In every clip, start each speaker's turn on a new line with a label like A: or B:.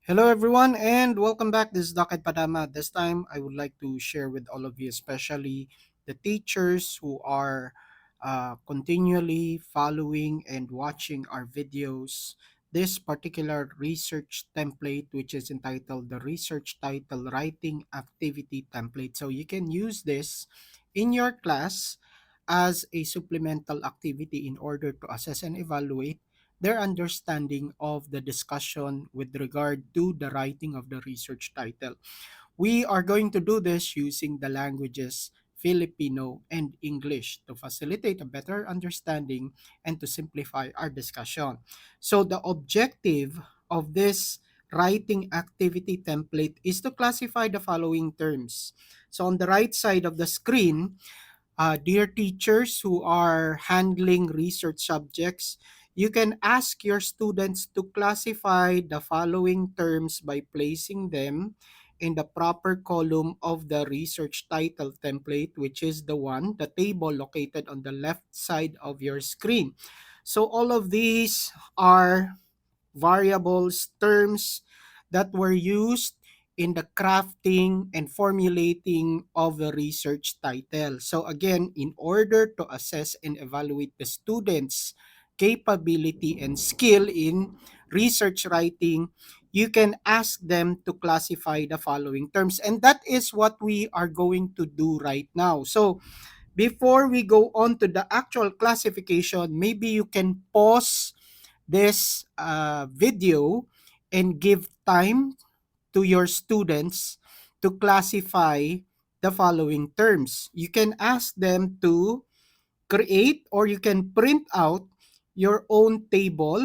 A: Hello, everyone, and welcome back. This is Dakit Padama. This time, I would like to share with all of you, especially the teachers who are continually following and watching our videos, this particular research template, which is entitled the Research Title Writing Activity Template. So you can use this in your class as a supplemental activity in order to assess and evaluate their understanding of the discussion with regard to the writing of the research title. We are going to do this using the languages Filipino and English to facilitate a better understanding and to simplify our discussion. So the objective of this writing activity template is to classify the following terms. So on the right side of the screen, dear teachers who are handling research subjects, you can ask your students to classify the following terms by placing them in the proper column of the research title template, which is the table located on the left side of your screen. So all of these are variables, terms that were used in the crafting and formulating of the research title. So again, in order to assess and evaluate the students' capability and skill in research writing, you can ask them to classify the following terms. And that is what we are going to do right now. So before we go on to the actual classification, maybe you can pause this video and give time to your students to classify the following terms. You can ask them to create or you can print out your own table,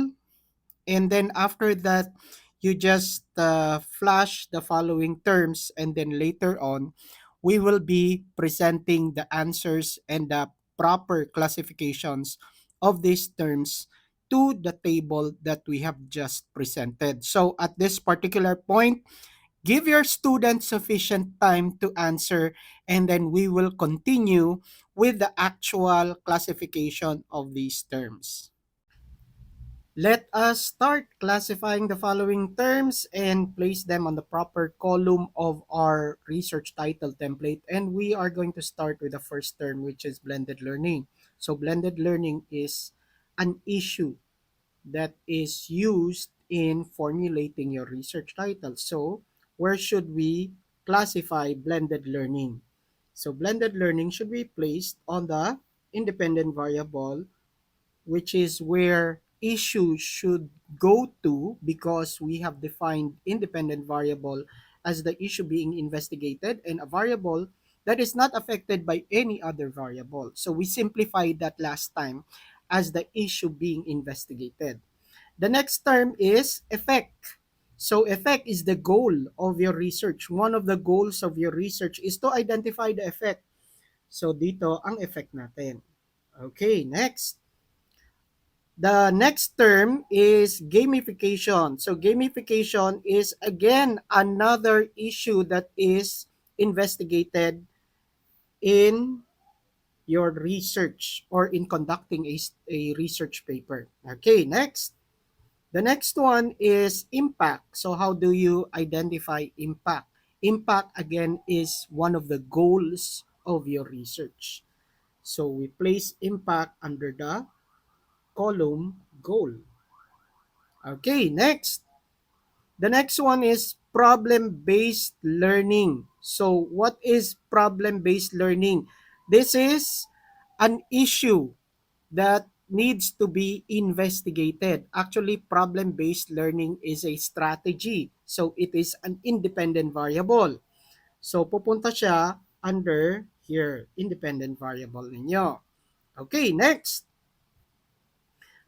A: and then after that you just flash the following terms, and then later on we will be presenting the answers and the proper classifications of these terms to the table that we have just presented. So at this particular point, give your students sufficient time to answer, and then we will continue with the actual classification of these terms. Let us start classifying the following terms and place them on the proper column of our research title template. And we are going to start with the first term, which is blended learning. So blended learning is an issue that is used in formulating your research title. So where should we classify blended learning? So blended learning should be placed on the independent variable, which is where issues should go to, because we have defined independent variable as the issue being investigated and a variable that is not affected by any other variable. So we simplified that last time as the issue being investigated. The next term is effect. So effect is the goal of your research. One of the goals of your research is to identify the effect. So dito ang effect natin. Okay, next. The next term is gamification. So gamification is again another issue that is investigated in your research or in conducting a research paper. Okay, next. The next one is impact. So how do you identify impact? Impact again is one of the goals of your research. So we place impact under the column goal. Okay, next. The next one is problem-based learning. So what is problem-based learning? This is an issue that needs to be investigated. Actually, problem-based learning is a strategy. So it is an independent variable. So pupunta siya under here, independent variable ninyo. Okay, next.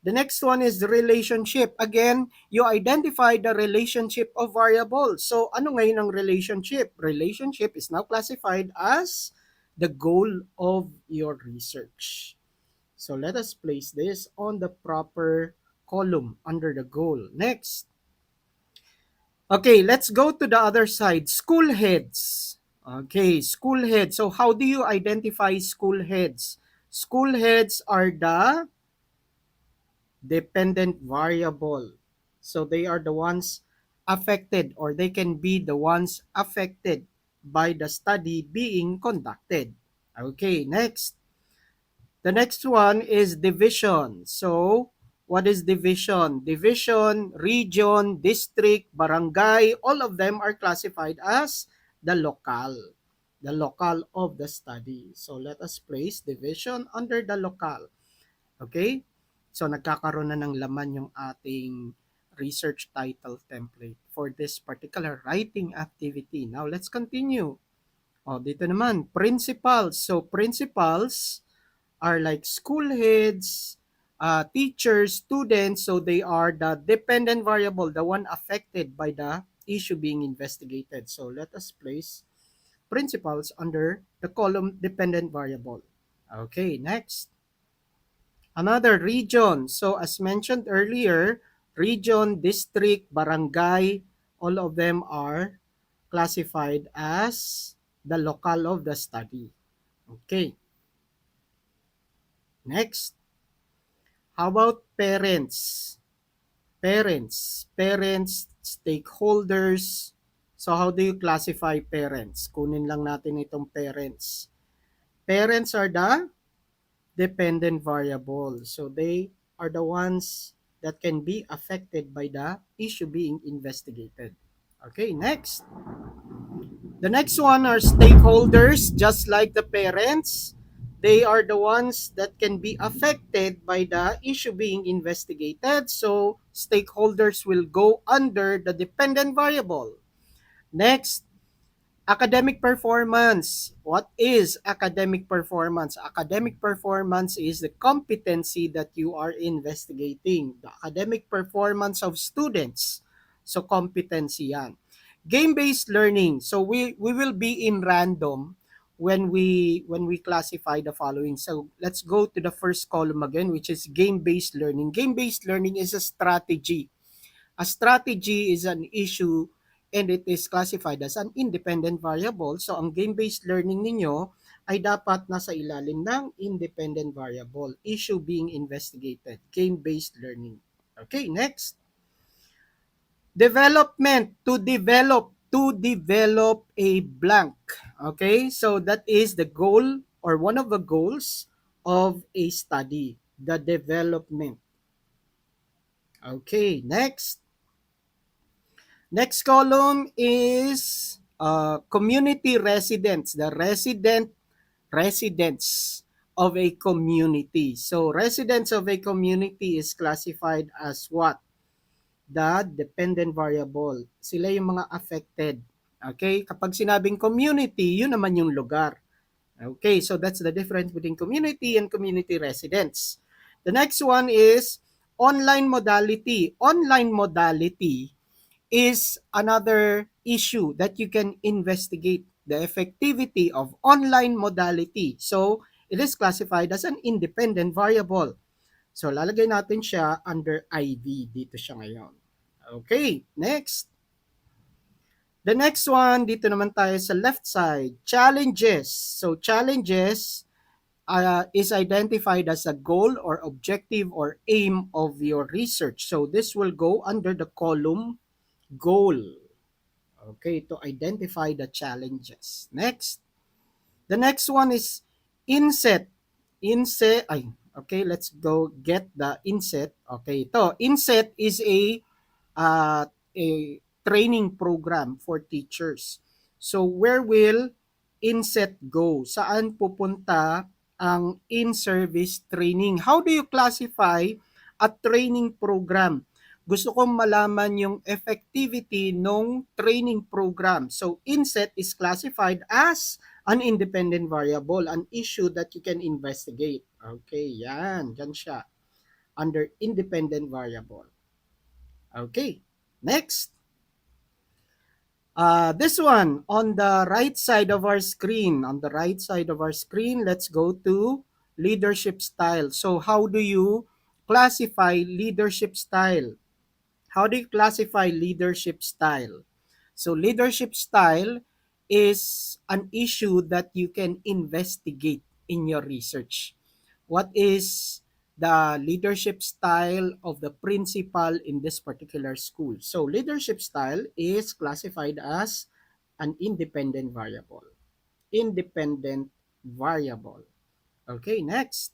A: The next one is the relationship. Again, you identify the relationship of variables. So ano ngayon ang relationship? Relationship is now classified as the goal of your research. So let us place this on the proper column under the goal. Next. Okay, let's go to the other side. School heads. Okay, school heads. So how do you identify school heads? School heads are the dependent variable. So they are the ones affected, or they can be the ones affected by the study being conducted. Okay, next. The next one is division. So, what is division? Division, region, district, barangay, all of them are classified as the locale of the study. So, let us place division under the locale. Okay? So, nagkakaroon na ng laman yung ating research title template for this particular writing activity. Now, let's continue. Dito naman, principals. So, principals are like school heads, teachers, students. So, they are the dependent variable, the one affected by the issue being investigated. So, let us place principals under the column dependent variable. Okay, next. Another region. So as mentioned earlier, region, district, barangay, all of them are classified as the locale of the study. Okay. Next. How about parents? Parents, stakeholders. So how do you classify parents? Kunin lang natin itong parents. Parents are the dependent variable. So they are the ones that can be affected by the issue being investigated. Okay, next. The next one are stakeholders, just like the parents. They are the ones that can be affected by the issue being investigated. So stakeholders will go under the dependent variable. Next, academic performance. What is academic performance? Academic performance is the competency that you are investigating. The academic performance of students. So, competency yan. Game-based learning. So, we will be in random when we classify the following. So, let's go to the first column again, which is game-based learning. Game-based learning is a strategy. A strategy is an issue and it is classified as an independent variable. So, ang game-based learning ninyo ay dapat nasa ilalim ng independent variable. Issue being investigated. Game-based learning. Okay, next. Development. To develop a blank. Okay, so that is the goal or one of the goals of a study. The development. Okay, next. Next column is community residents, the residents of a community. So residents of a community is classified as what? The dependent variable. Sila yung mga affected. Okay? Kapag sinabing community, yun naman yung lugar. Okay, so that's the difference between community and community residents. The next one is online modality. Online modality is another issue that you can investigate the effectivity of online modality. So, it is classified as an independent variable. So, lalagay natin siya under IV. Dito siya ngayon. Okay, next. The next one, dito naman tayo sa left side, challenges. So, challenges is identified as a goal or objective or aim of your research. So, this will go under the column goal. Okay, to identify the challenges. Next. The next one is inset. Okay, let's go get the inset. Okay, ito. Inset is a training program for teachers. So, where will inset go? Saan pupunta ang in-service training? How do you classify a training program? Gusto kong malaman yung effectivity ng training program. So, inset is classified as an independent variable, an issue that you can investigate. Okay, yan. Yan siya. Under independent variable. Okay, next. This one, on the right side of our screen. On the right side of our screen, let's go to leadership style. So, how do you classify leadership style? How do you classify leadership style? So leadership style is an issue that you can investigate in your research. What is the leadership style of the principal in this particular school. So leadership style is classified as an independent variable. Independent variable. Okay, next.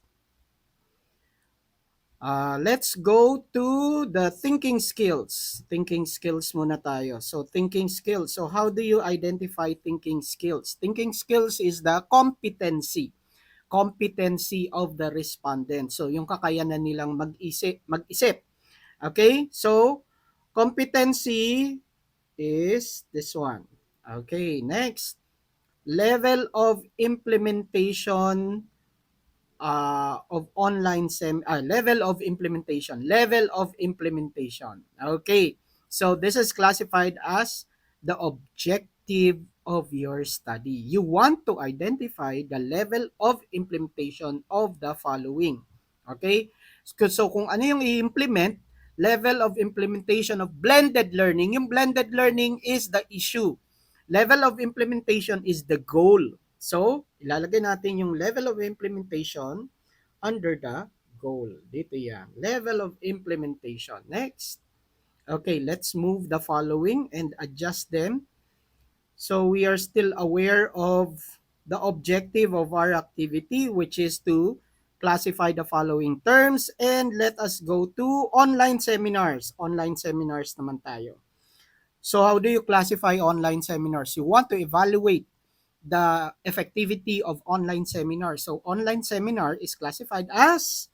A: Let's go to the thinking skills. Thinking skills muna tayo. So, thinking skills. So, how do you identify thinking skills? Thinking skills is the competency. Competency of the respondent. So, yung kakayanan nilang mag-isip. Okay? So, competency is this one. Okay, next. Level of implementation of level of implementation. Okay, so this is classified as the objective of your study. You want to identify the level of implementation of the following. Okay, so kung ano yung i-implement, level of implementation of blended learning. Yung blended learning is the issue. Level of implementation is the goal. So, ilalagay natin yung level of implementation under the goal. Dito yan. Level of implementation. Next. Okay, let's move the following and adjust them. So, we are still aware of the objective of our activity, which is to classify the following terms, and let us go to online seminars. Online seminars naman tayo. So, how do you classify online seminars? You want to evaluate the effectivity of online seminar. So online seminar is classified as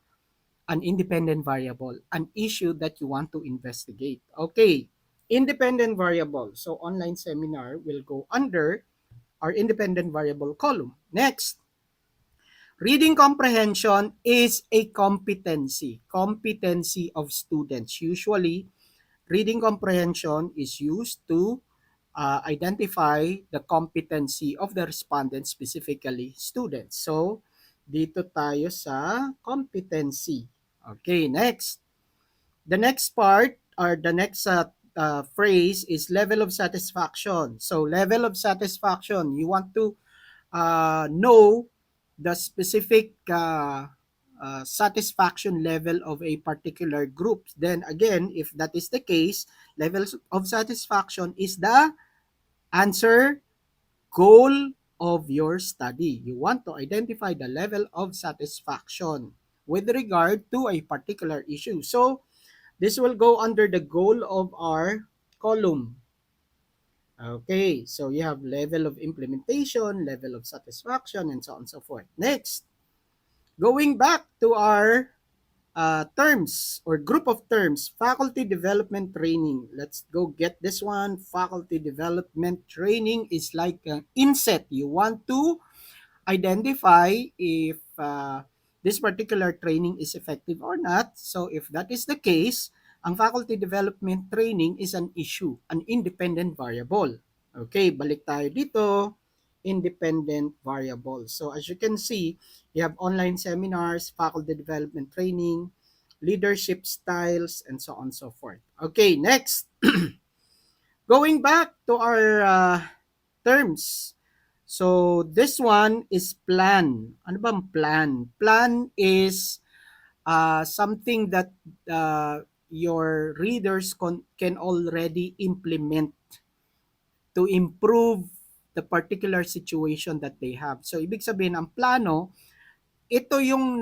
A: an independent variable, an issue that you want to investigate. Okay, independent variable. So online seminar will go under our independent variable column. Next, reading comprehension is a competency of students. Usually, reading comprehension is used to identify the competency of the respondent, specifically students. So, dito tayo sa competency. Okay, next. The next part or the next phrase is level of satisfaction. So, level of satisfaction, you want to know the specific satisfaction level of a particular group. Then again, if that is the case, levels of satisfaction is the answer goal of your study. You want to identify the level of satisfaction with regard to a particular issue. So, this will go under the goal of our column. Okay, so you have level of implementation, level of satisfaction, and so on and so forth. Next, going back to our terms or group of terms, faculty development training. Let's go get this one. Faculty development training is like an inset. You want to identify if this particular training is effective or not. So if that is the case, ang faculty development training is an issue, an independent variable. Okay, balik tayo dito. Independent variable. So as you can see, you have online seminars, faculty development training, leadership styles, and so on and so forth. Okay, next. Going back to our terms. So this one is plan. Ano bang plan? Plan is something that your readers can already implement to improve the particular situation that they have. So ibig sabihin ang plano, ito yung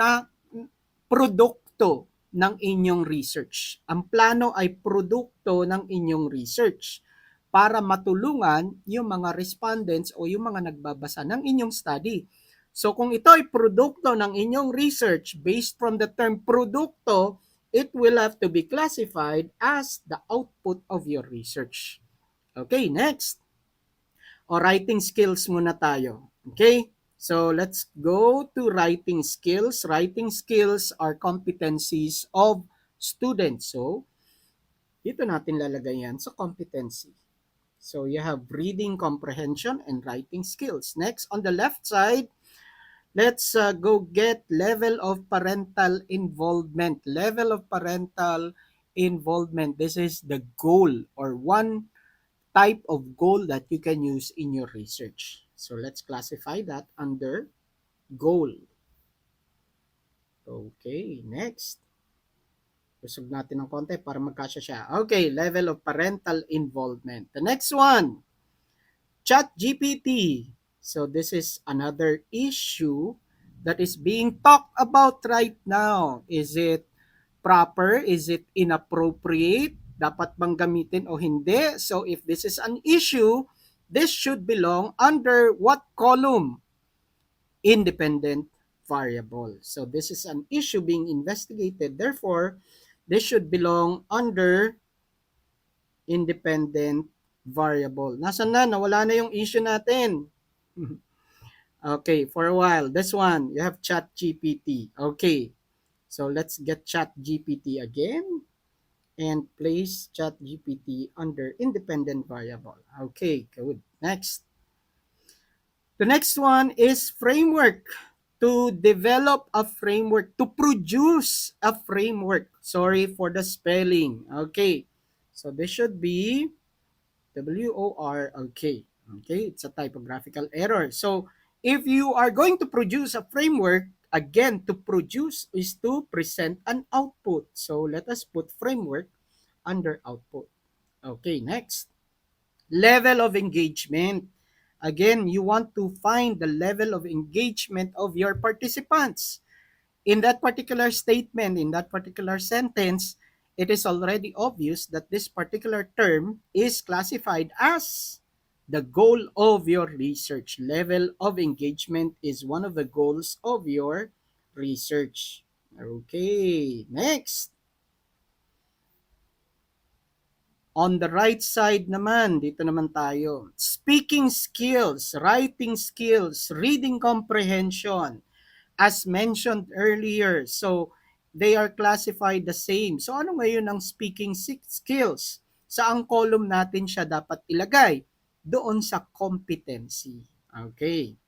A: produkto ng inyong research. Ang plano ay produkto ng inyong research para matulungan yung mga respondents o yung mga nagbabasa ng inyong study. So kung ito ay produkto ng inyong research based from the term produkto, it will have to be classified as the output of your research. Okay, next. O writing skills muna tayo. Okay? So let's go to writing skills. Writing skills are competencies of students. So dito natin lalagay yan sa competency. So you have reading comprehension and writing skills. Next, on the left side, let's go get level of parental involvement. Level of parental involvement. This is the goal or one type of goal that you can use in your research. So let's classify that under goal. Okay, next. Usog natin ng konti para magkasya siya. Okay, level of parental involvement. The next one, ChatGPT. So this is another issue that is being talked about right now. Is it proper? Is it inappropriate? Dapat bang gamitin o hindi? So if this is an issue, this should belong under what column? Independent variable. So this is an issue being investigated. Therefore, this should belong under independent variable. Nasaan na? Nawala na yung issue natin. Okay, for a while. This one, you have ChatGPT. Okay, so let's get ChatGPT again and place ChatGPT under independent variable. Okay, good. Next. The next one is framework. To develop a framework, to produce a framework. Sorry for the spelling. Okay, so this should be WOR. Okay, okay, it's a typographical error. So if you are going to produce a framework, again, to produce is to present an output. So let us put framework under output. Okay, next. Level of engagement. Again, you want to find the level of engagement of your participants. In that particular statement, in that particular sentence, it is already obvious that this particular term is classified as the goal of your research. Level of engagement is one of the goals of your research. Okay, next. On the right side naman, dito naman tayo. Speaking skills, writing skills, reading comprehension, as mentioned earlier. So, they are classified the same. So, ano ngayon ang speaking skills? Saang column natin siya dapat ilagay? Doon sa competency. Okay.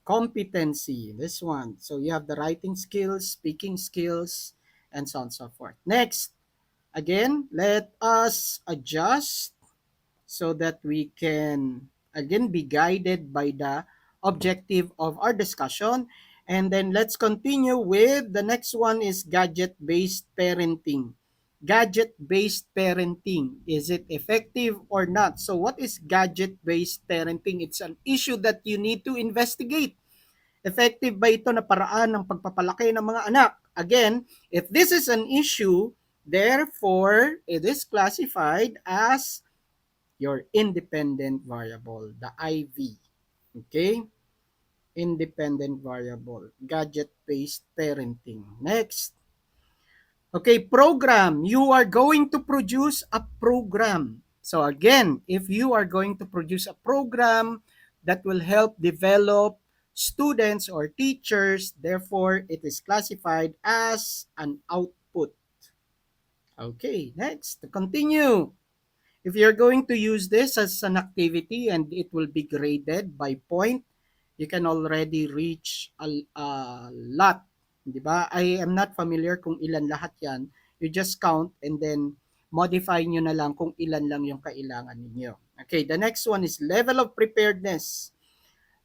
A: Competency, this one. So, you have the writing skills, speaking skills, and so on and so forth. Next, again, let us adjust so that we can again be guided by the objective of our discussion. And then let's continue with the next one is gadget-based parenting. Gadget-based parenting, is it effective or not? So what is gadget-based parenting? It's an issue that you need to investigate. Effective ba ito na paraan ng pagpapalaki ng mga anak? Again, if this is an issue, therefore, it is classified as your independent variable, the IV. Okay? Independent variable, gadget-based parenting. Next. Okay, program. You are going to produce a program. So again, if you are going to produce a program that will help develop students or teachers, therefore it is classified as an output. Okay, next. To continue. If you're going to use this as an activity and it will be graded by point, you can already reach a lot. Di ba? I am not familiar kung ilan lahat yan. You just count and then modify nyo na lang kung ilan lang yung kailangan ninyo. Okay, the next one is level of preparedness.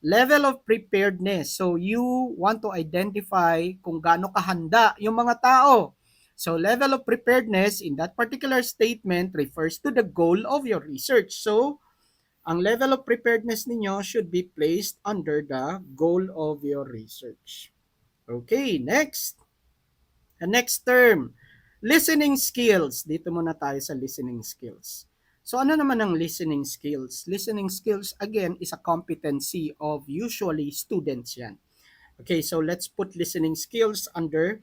A: Level of preparedness. So you want to identify kung gaano kahanda yung mga tao. So level of preparedness in that particular statement refers to the goal of your research. So ang level of preparedness ninyo should be placed under the goal of your research. Okay, next. The next term, listening skills. Dito muna tayo sa listening skills. So ano naman ang listening skills? Listening skills, again, is a competency of usually students yan. Okay, so let's put listening skills under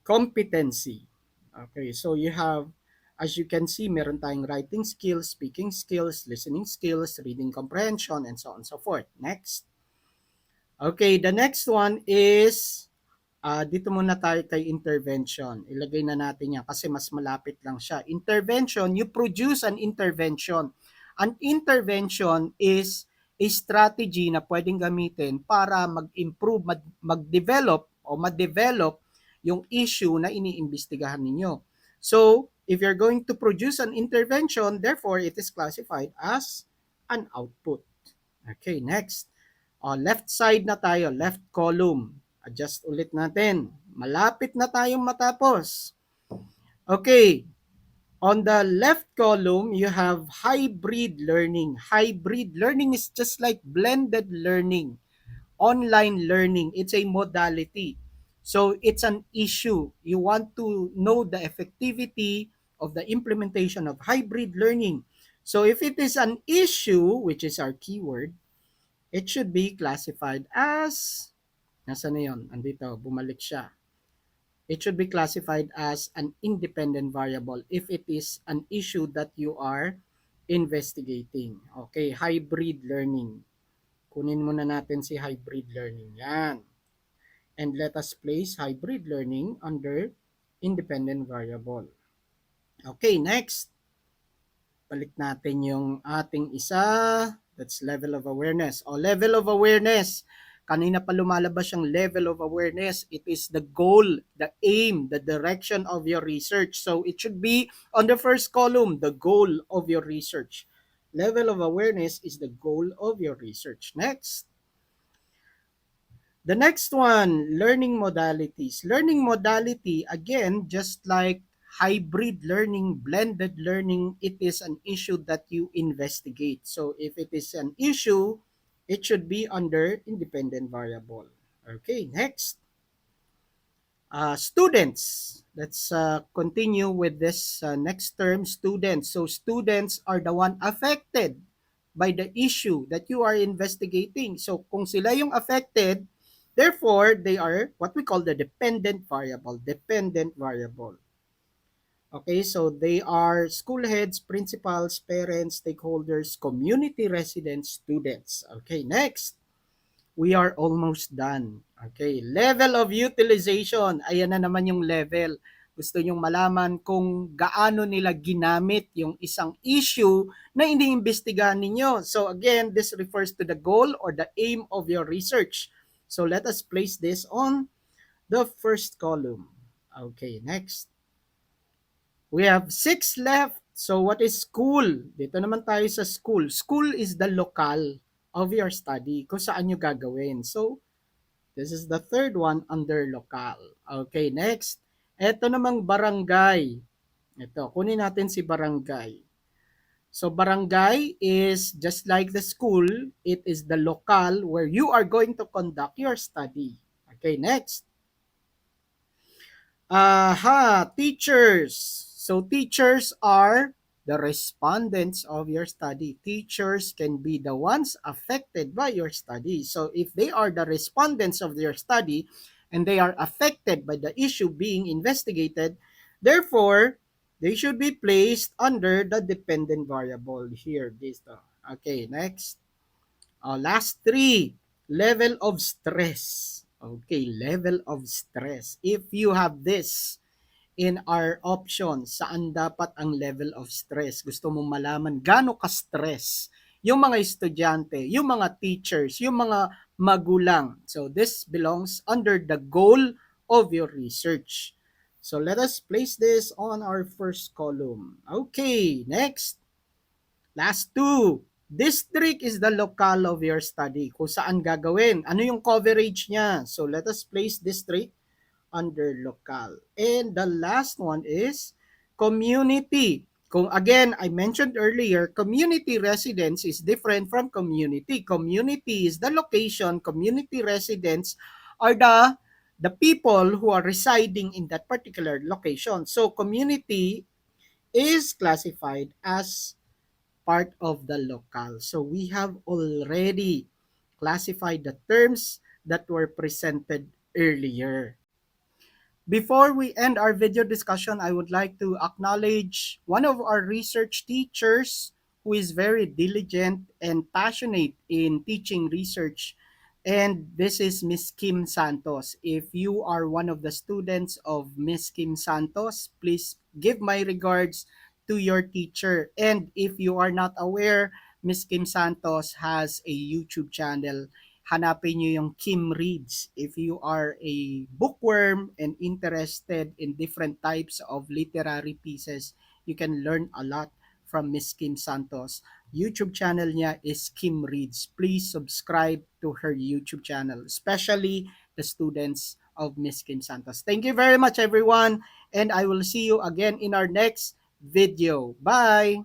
A: competency. Okay, so you have, as you can see, meron tayong writing skills, speaking skills, listening skills, reading comprehension, and so on and so forth. Next. Okay, the next one is dito muna tayo kay intervention. Ilagay na natin yan kasi mas malapit lang siya. Intervention, you produce an intervention. An intervention is a strategy na pwedeng gamitin para mag-improve, mag-develop o ma-develop yung issue na iniimbestigahan ninyo. So, if you're going to produce an intervention, therefore, it is classified as an output. Okay, next. Left side na tayo, left column. Adjust ulit natin. Malapit na tayong matapos. Okay. On the left column, you have hybrid learning. Hybrid learning is just like blended learning, online learning. It's a modality. So it's an issue. You want to know the effectivity of the implementation of hybrid learning. So if it is an issue, which is our keyword, it should be classified as, nasa na yun? Andito, bumalik siya. It should be classified as an independent variable if it is an issue that you are investigating. Okay, hybrid learning. Kunin muna natin si hybrid learning. Yan. And let us place hybrid learning under independent variable. Okay, next. Balik natin yung ating isa. That's level of awareness. O, level of awareness. Kanina pa lumalabas yung level of awareness. It is the goal, the aim, the direction of your research. So it should be on the first column, the goal of your research. Level of awareness is the goal of your research. Next. The next one, learning modalities. Learning modality, again, just like hybrid learning, blended learning, it is an issue that you investigate. So if it is an issue, it should be under independent variable. Okay, next. Students. Let's continue with this next term, students. So students are the one affected by the issue that you are investigating. So kung sila yung affected, therefore, they are what we call the dependent variable. Dependent variable. Okay, so they are school heads, principals, parents, stakeholders, community residents, students. Okay, next. We are almost done. Okay, level of utilization. Ayan na naman yung level. Gusto nyong malaman kung gaano nila ginamit yung isang issue na iniimbestigahan ninyo. So again, this refers to the goal or the aim of your research. So let us place this on the first column. Okay, next. We have 6 left. So what is school? Dito naman tayo sa school. School is the locale of your study, kung saan nyo gagawin. So, this is the third one under locale. Okay, next. Ito namang barangay. Ito, kunin natin si barangay. So, barangay is just like the school. It is the locale where you are going to conduct your study. Okay, next. Teachers. So teachers are the respondents of your study. Teachers can be the ones affected by your study. So if they are the respondents of your study and they are affected by the issue being investigated, therefore, they should be placed under the dependent variable here. Okay, next. Last 3, level of stress. Okay, level of stress. If you have this in our options, saan dapat ang level of stress? Gusto mong malaman gaano ka-stress yung mga estudyante, yung mga teachers, yung mga magulang. So this belongs under the goal of your research. So let us place this on our first column. Okay, next. Last 2. District is the locale of your study. Kung saan gagawin. Ano yung coverage niya? So let us place district under locale. And the last one is community. Kung again, I mentioned earlier, community residence is different from community. Community is the location. Community residents are the people who are residing in that particular location. So community is classified as part of the locale. So we have already classified the terms that were presented earlier. Before we end our video discussion, I would like to acknowledge one of our research teachers who is very diligent and passionate in teaching research. And this is Miss Kim Santos. If you are one of the students of Miss Kim Santos, please give my regards to your teacher. And if you are not aware, Miss Kim Santos has a YouTube channel. Hanapin nyo yung Kim Reads. If you are a bookworm and interested in different types of literary pieces, you can learn a lot from Miss Kim Santos. YouTube channel niya is Kim Reads. Please subscribe to her YouTube channel, especially the students of Miss Kim Santos. Thank you very much, everyone, and I will see you again in our next video. Bye!